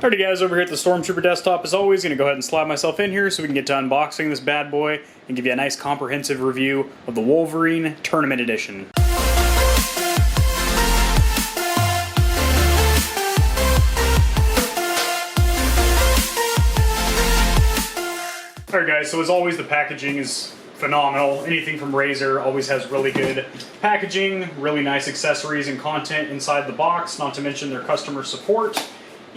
Alrighty guys, over here at the Stormtrooper desktop, as always, going to go ahead and slide myself in here so we can get to unboxing this bad boy and give you a nice comprehensive review of the Wolverine Tournament Edition. Alright guys, so as always the packaging is phenomenal. Anything from Razer always has really good packaging, really nice accessories and content inside the box, not to mention their customer support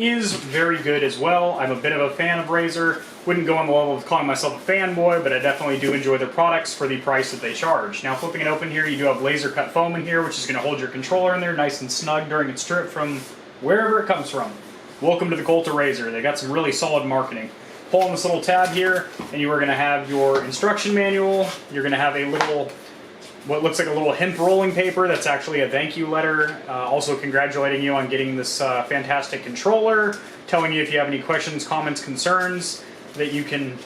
is very good as well. I'm a bit of a fan of Razer. Wouldn't go on the level of calling myself a fanboy, but I definitely do enjoy their products for the price that they charge. Now flipping it open here, you do have laser cut foam in here, which is going to hold your controller in there nice and snug during its trip from wherever it comes from. Welcome to the cult of Razer. They got some really solid marketing. Pull on this little tab here, and you are going to have your instruction manual. You're going to have a little, what looks like a little hemp rolling paper that's actually a thank you letter, also congratulating you on getting this fantastic controller, telling you if you have any questions, comments, concerns, that you can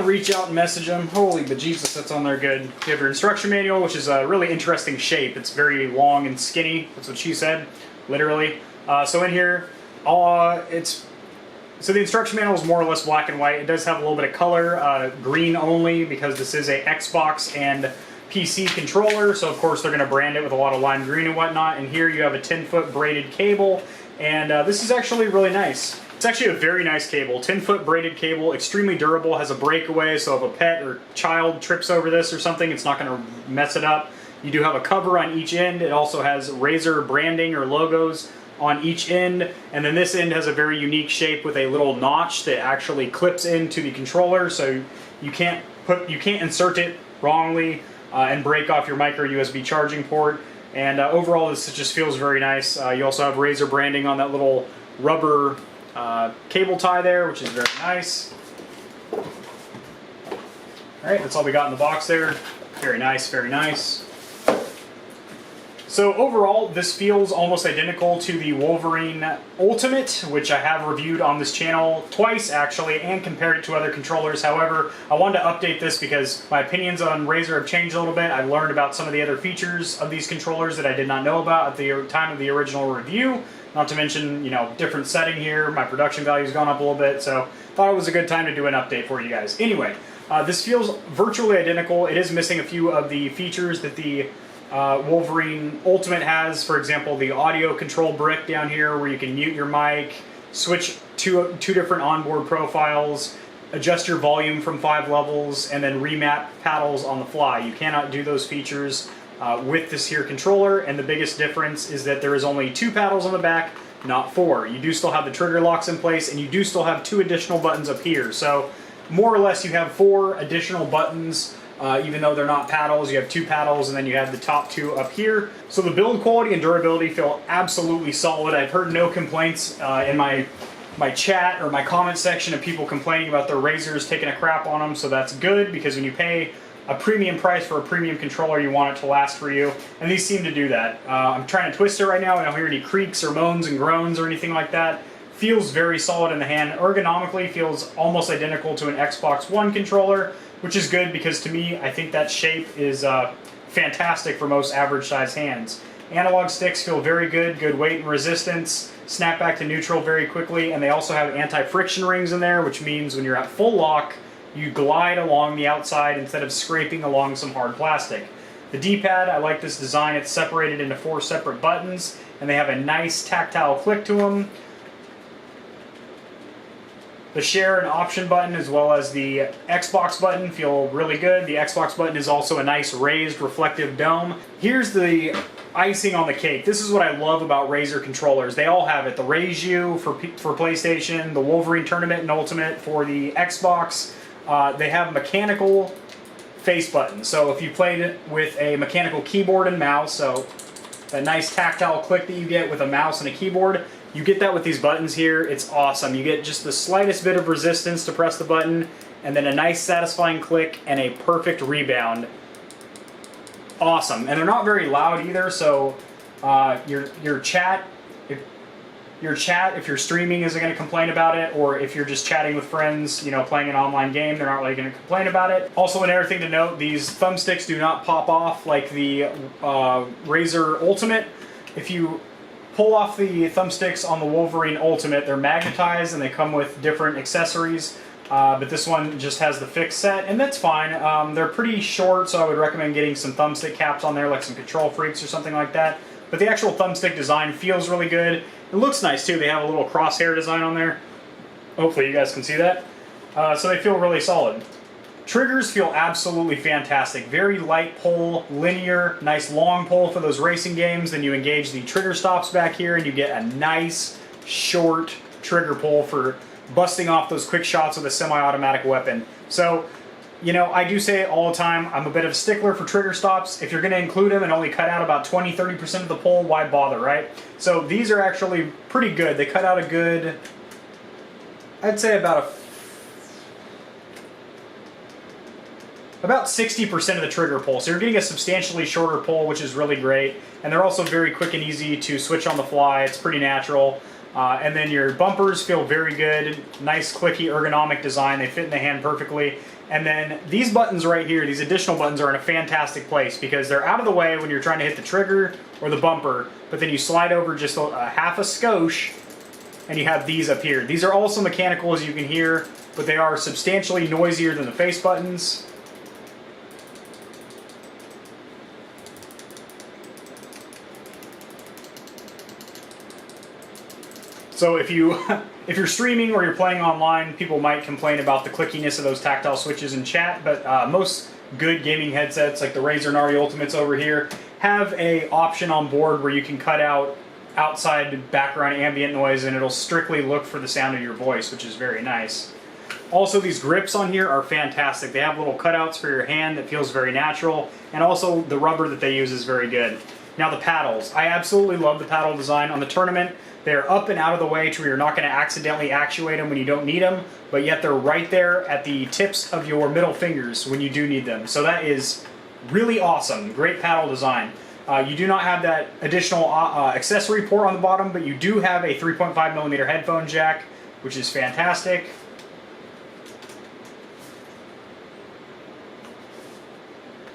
reach out and message them. Holy bejesus, that's on there good. You have your instruction manual, which is a really interesting shape. It's very long and skinny. That's what she said, literally. So in here, so the instruction manual is more or less black and white. It does have a little bit of color, green only, because this is a Xbox and PC controller, so of course they're going to brand it with a lot of lime green and whatnot. And here you have a 10-foot braided cable, and this is actually really nice. It's actually a very nice cable, 10-foot braided cable, extremely durable, has a breakaway, so if a pet or child trips over this or something, it's not going to mess it up. You do have a cover on each end. It also has Razer branding or logos on each end, and then this end has a very unique shape with a little notch that actually clips into the controller, so you can't insert it wrongly and break off your micro USB charging port. And overall, this just feels very nice. You also have Razer branding on that little rubber cable tie there, which is very nice. All right, that's all we got in the box there. Very nice, very nice. So overall, this feels almost identical to the Wolverine Ultimate, which I have reviewed on this channel twice actually, and compared it to other controllers. However, I wanted to update this because my opinions on Razer have changed a little bit. I've learned about some of the other features of these controllers that I did not know about at the time of the original review. Not to mention, you know, different setting here. My production value's gone up a little bit, so thought it was a good time to do an update for you guys. Anyway, this feels virtually identical. It is missing a few of the features that the Wolverine Ultimate has. For example, the audio control brick down here where you can mute your mic, switch two different onboard profiles, adjust your volume from 5 levels, and then remap paddles on the fly. You cannot do those features with this here controller, and the biggest difference is that there is only 2 paddles on the back, not 4. You do still have the trigger locks in place, and you do still have 2 additional buttons up here. So more or less you have 4 additional buttons. Even though they're not paddles, you have 2 paddles, and then you have the top 2 up here. So the build quality and durability feel absolutely solid. I've heard no complaints in my chat or my comment section of people complaining about their Razers taking a crap on them, so that's good, because when you pay a premium price for a premium controller, you want it to last for you, and these seem to do that. I'm trying to twist it right now, and I don't hear any creaks or moans and groans or anything like that. Feels very solid in the hand. Ergonomically feels almost identical to an Xbox One controller, which is good because to me, I think that shape is fantastic for most average size hands. Analog sticks feel very good, good weight and resistance, snap back to neutral very quickly, and they also have anti-friction rings in there, which means when you're at full lock, you glide along the outside instead of scraping along some hard plastic. The D-pad, I like this design. It's separated into 4 separate buttons, and they have a nice tactile click to them. The share and option button as well as the Xbox button feel really good. The Xbox button is also a nice raised reflective dome. Here's the icing on the cake. This is what I love about Razer controllers. They all have it. The Review-2 for PlayStation, the Wolverine Tournament and Ultimate for the Xbox. They have mechanical face buttons. So if you played with a mechanical keyboard and mouse, so that nice tactile click that you get with a mouse and a keyboard, you get that with these buttons here. It's awesome. You get just the slightest bit of resistance to press the button, and then a nice satisfying click and a perfect rebound. Awesome. And they're not very loud either, so your chat, if you're streaming, isn't going to complain about it, or if you're just chatting with friends, you know, playing an online game, they're not really going to complain about it. Also, another thing to note, these thumbsticks do not pop off like the Razer Ultimate. If you pull off the thumbsticks on the Wolverine Ultimate. They're magnetized and they come with different accessories, but this one just has the fixed set, and that's fine. They're pretty short, so I would recommend getting some thumbstick caps on there, like some Control Freaks or something like that. But the actual thumbstick design feels really good. It looks nice too. They have a little crosshair design on there. Hopefully you guys can see that. So they feel really solid. Triggers feel absolutely fantastic. Very light pull, linear, nice long pull for those racing games. Then you engage the trigger stops back here and you get a nice short trigger pull for busting off those quick shots with a semi-automatic weapon. So, you know, I do say it all the time, I'm a bit of a stickler for trigger stops. If you're going to include them and only cut out about 20-30% of the pull, why bother, right? So these are actually pretty good. They cut out a good, I'd say about 60% of the trigger pull. So you're getting a substantially shorter pull, which is really great. And they're also very quick and easy to switch on the fly. It's pretty natural. And then your bumpers feel very good. Nice, clicky, ergonomic design. They fit in the hand perfectly. And then these buttons right here, these additional buttons, are in a fantastic place because they're out of the way when you're trying to hit the trigger or the bumper, but then you slide over just a half a skosh and you have these up here. These are also mechanical, as you can hear, but they are substantially noisier than the face buttons. So if you're streaming or you're playing online, people might complain about the clickiness of those tactile switches in chat, but most good gaming headsets, like the Razer Nari Ultimates over here, have a option on board where you can cut out outside background ambient noise and it'll strictly look for the sound of your voice, which is very nice. Also, these grips on here are fantastic. They have little cutouts for your hand that feels very natural, and also the rubber that they use is very good. Now the paddles. I absolutely love the paddle design on the Tournament. They're up and out of the way to where you're not going to accidentally actuate them when you don't need them, but yet they're right there at the tips of your middle fingers when you do need them. So that is really awesome. Great paddle design. You do not have that additional accessory port on the bottom, but you do have a 3.5mm headphone jack, which is fantastic.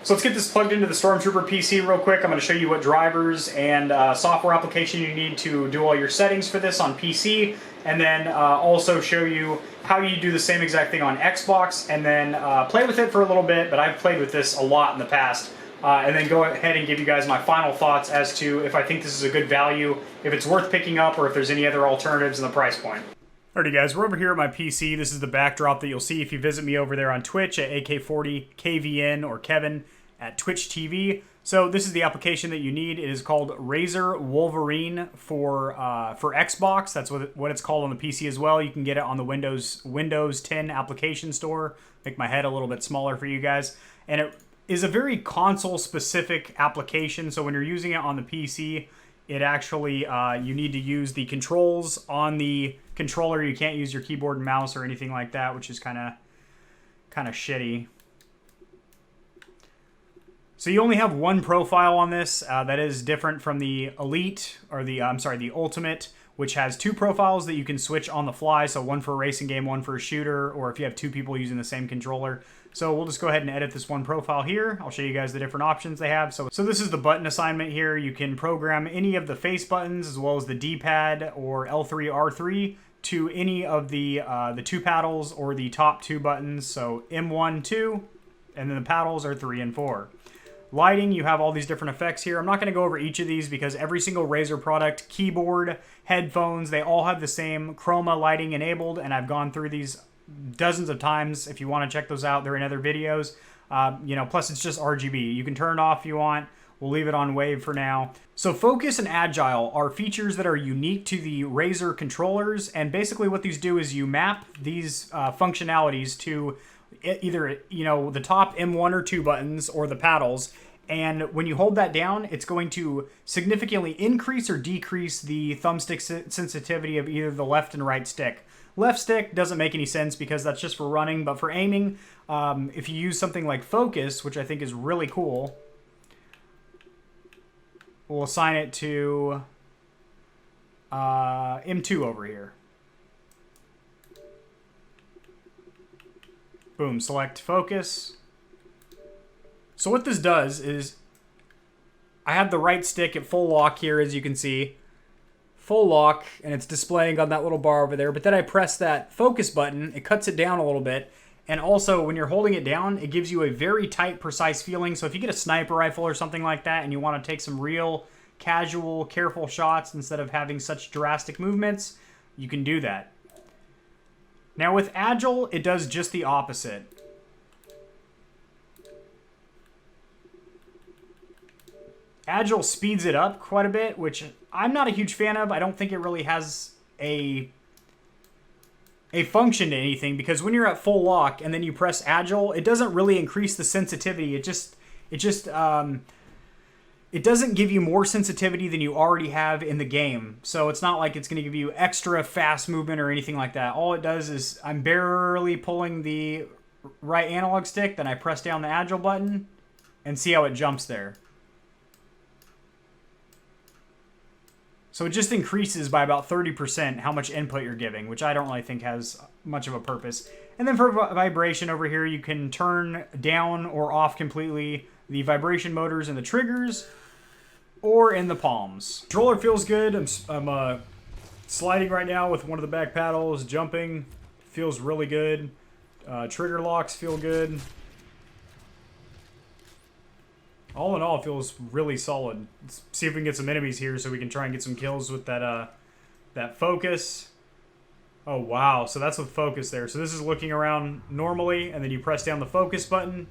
So let's get this plugged into the Stormtrooper PC real quick. I'm going to show you what drivers and software application you need to do all your settings for this on PC, and then also show you how you do the same exact thing on Xbox, and then play with it for a little bit, but I've played with this a lot in the past, and then go ahead and give you guys my final thoughts as to if I think this is a good value, if it's worth picking up, or if there's any other alternatives in the price point. Alrighty guys, we're over here at my PC. This is the backdrop that you'll see if you visit me over there on Twitch at AK40KVN or Kevin at Twitch TV. So this is the application that you need. It is called Razer Wolverine for Xbox. That's what it's called on the PC as well. You can get it on the Windows 10 application store. Make my head a little bit smaller for you guys. And it is a very console-specific application. So when you're using it on the PC, it actually you need to use the controls on the controller. You can't use your keyboard and mouse or anything like that, which is kind of shitty. So you only have one profile on this. That is different from the Elite, or the Ultimate, which has two profiles that you can switch on the fly. So one for a racing game, one for a shooter, or if you have two people using the same controller. So we'll just go ahead and edit this one profile here. I'll show you guys the different options they have. So this is the button assignment here. You can program any of the face buttons as well as the D-pad or L3, R3 to any of the two paddles or the top two buttons. So M1, 2, and then the paddles are 3 and 4. Lighting, you have all these different effects here. I'm not going to go over each of these because every single Razer product, keyboard, headphones, they all have the same chroma lighting enabled, and I've gone through these dozens of times. If you want to check those out, they're in other videos. Plus it's just RGB. You can turn it off if you want. We'll leave it on wave for now. So focus and agile are features that are unique to the Razer controllers, and basically what these do is you map these functionalities to either the top M1 or 2 buttons or the paddles, and when you hold that down, it's going to significantly increase or decrease the thumbstick sensitivity of either the left and right stick. Left stick doesn't make any sense because that's just for running, but for aiming, if you use something like focus, which I think is really cool, we'll assign it to M2 over here. Boom, select focus. So what this does is I have the right stick at full lock here, as you can see, full lock, and it's displaying on that little bar over there. But then I press that focus button, it cuts it down a little bit. And also, when you're holding it down, it gives you a very tight, precise feeling. So if you get a sniper rifle or something like that, and you want to take some real casual, careful shots instead of having such drastic movements, you can do that. Now with Agile, it does just the opposite. Agile speeds it up quite a bit, which I'm not a huge fan of. I don't think it really has a function to anything, because when you're at full lock and then you press Agile, it doesn't really increase the sensitivity. It doesn't give you more sensitivity than you already have in the game. So it's not like it's going to give you extra fast movement or anything like that. All it does is I'm barely pulling the right analog stick, then I press down the Agile button and see how it jumps there. So it just increases by about 30% how much input you're giving, which I don't really think has much of a purpose. And then for vibration over here, you can turn down or off completely the vibration motors in the triggers or in the palms. Controller feels good. I'm sliding right now with one of the back paddles, jumping. Feels really good. Trigger locks feel good. All in all, it feels really solid. Let's see if we can get some enemies here so we can try and get some kills with that that focus. Oh, wow. So that's with focus there. So this is looking around normally, and then you press down the focus button,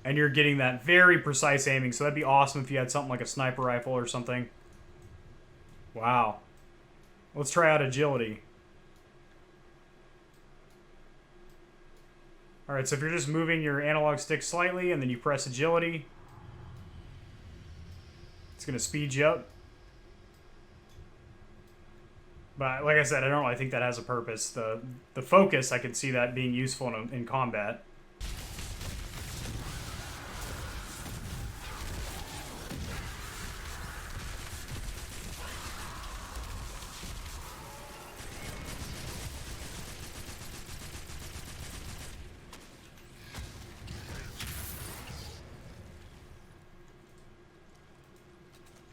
and you're getting that very precise aiming. So that'd be awesome if you had something like a sniper rifle or something. Wow. Let's try out agility. Alright, so if you're just moving your analog stick slightly and then you press agility, it's going to speed you up. But like I said, I don't really think that has a purpose. The focus, I could see that being useful in combat.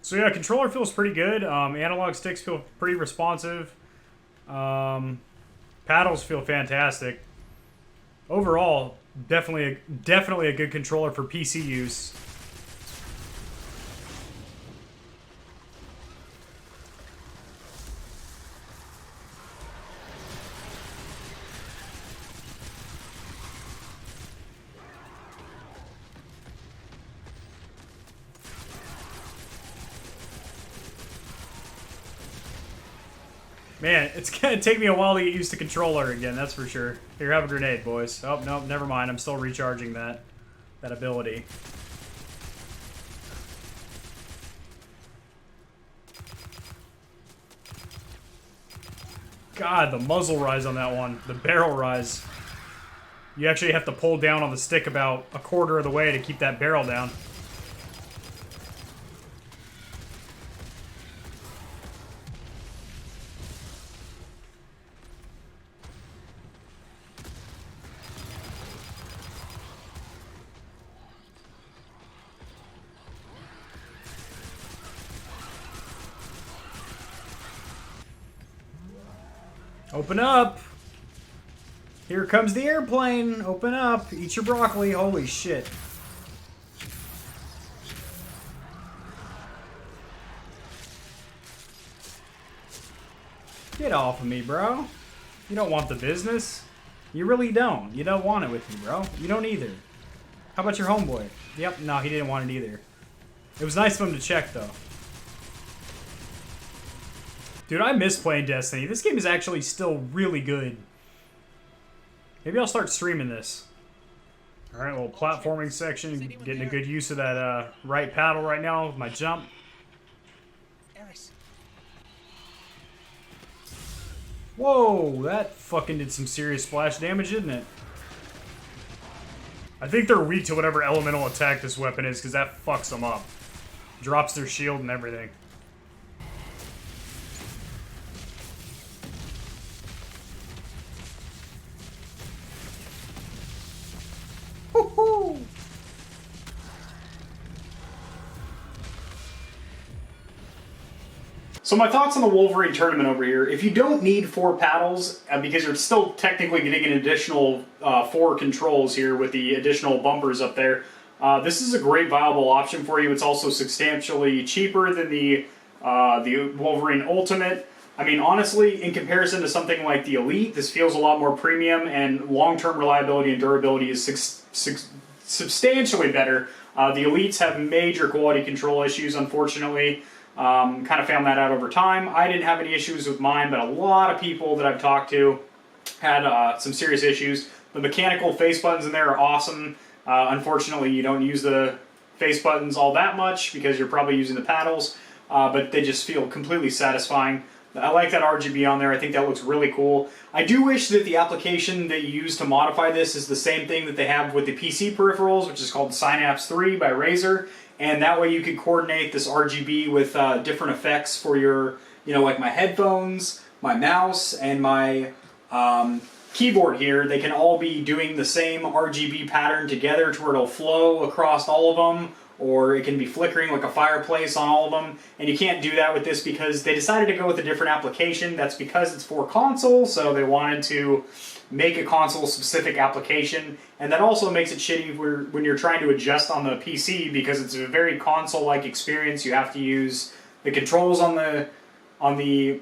So yeah, controller feels pretty good. Analog sticks feel pretty responsive. Paddles feel fantastic. Overall, definitely a good controller for PC use. Man, it's going to take me a while to get used to controller again, that's for sure. Here, have a grenade, boys. Oh, no, never mind. I'm still recharging that ability. God, the muzzle rise on that one. The barrel rise. You actually have to pull down on the stick about a quarter of the way to keep that barrel down. Open up! Here comes the airplane! Open up! Eat your broccoli! Holy shit. Get off of me, bro. You don't want the business. You really don't. You don't want it with me, bro. You don't either. How about your homeboy? Yep, no, he didn't want it either. It was nice of him to check, though. Dude, I miss playing Destiny. This game is actually still really good. Maybe I'll start streaming this. Alright, little platforming section. Getting a good use of that right paddle right now with my jump. Whoa, that fucking did some serious splash damage, didn't it? I think they're weak to whatever elemental attack this weapon is, because that fucks them up. Drops their shield and everything. So my thoughts on the Wolverine Tournament over here. If you don't need 4 paddles, because you're still technically getting an additional 4 controls here with the additional bumpers up there, this is a great viable option for you. It's also substantially cheaper than the Wolverine Ultimate. I mean, honestly, in comparison to something like the Elite, this feels a lot more premium, and long-term reliability and durability is substantially better. The Elites have major quality control issues, unfortunately. Kind of found that out over time. I didn't have any issues with mine, but a lot of people that I've talked to had some serious issues. The mechanical face buttons in there are awesome. Unfortunately, you don't use the face buttons all that much because you're probably using the paddles, but they just feel completely satisfying. I like that RGB on there. I think that looks really cool. I do wish that the application that you use to modify this is the same thing that they have with the PC peripherals, which is called Synapse 3 by Razer. And that way you could coordinate this RGB with different effects for your, like my headphones, my mouse, and my keyboard here. They can all be doing the same RGB pattern together to where it'll flow across all of them, or it can be flickering like a fireplace on all of them. And you can't do that with this because they decided to go with a different application. That's because it's for console, so they wanted to make a console-specific application, and that also makes it shitty when you're trying to adjust on the PC because it's a very console-like experience. You have to use the controls on the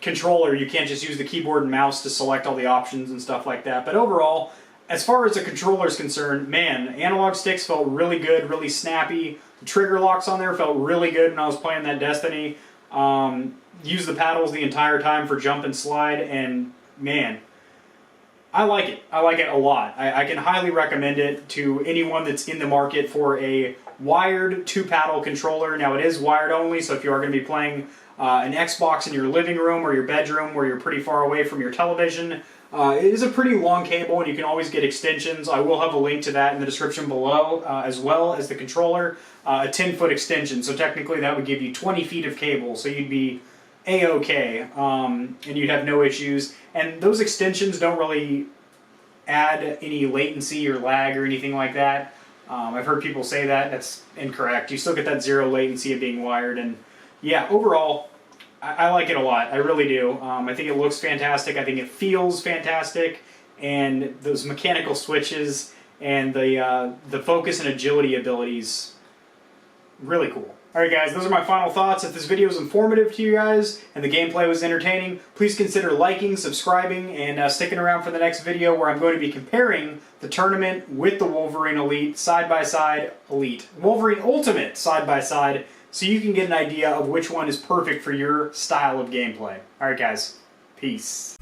controller. You can't just use the keyboard and mouse to select all the options and stuff like that. But overall, as far as the controller is concerned, man, analog sticks felt really good, really snappy. The trigger locks on there felt really good when I was playing that Destiny. Used the paddles the entire time for jump and slide, and man, I like it. I like it a lot. I can highly recommend it to anyone that's in the market for a wired 2-paddle controller. Now, it is wired only, so if you are going to be playing an Xbox in your living room or your bedroom where you're pretty far away from your television, it is a pretty long cable, and you can always get extensions. I will have a link to that in the description below, as well as the controller, a 10-foot extension. So technically that would give you 20 feet of cable, so you'd be A-okay, and you'd have no issues. And those extensions don't really add any latency or lag or anything like that. I've heard people say that. That's incorrect. You still get that 0 latency of being wired, and yeah, overall, I like it a lot. I really do. I think it looks fantastic. I think it feels fantastic, and those mechanical switches and the focus and agility abilities, really cool. Alright guys, those are my final thoughts. If this video was informative to you guys and the gameplay was entertaining, please consider liking, subscribing, and sticking around for the next video where I'm going to be comparing the tournament with the Wolverine Elite side-by-side Elite. Wolverine Ultimate side-by-side, so you can get an idea of which one is perfect for your style of gameplay. Alright guys, peace.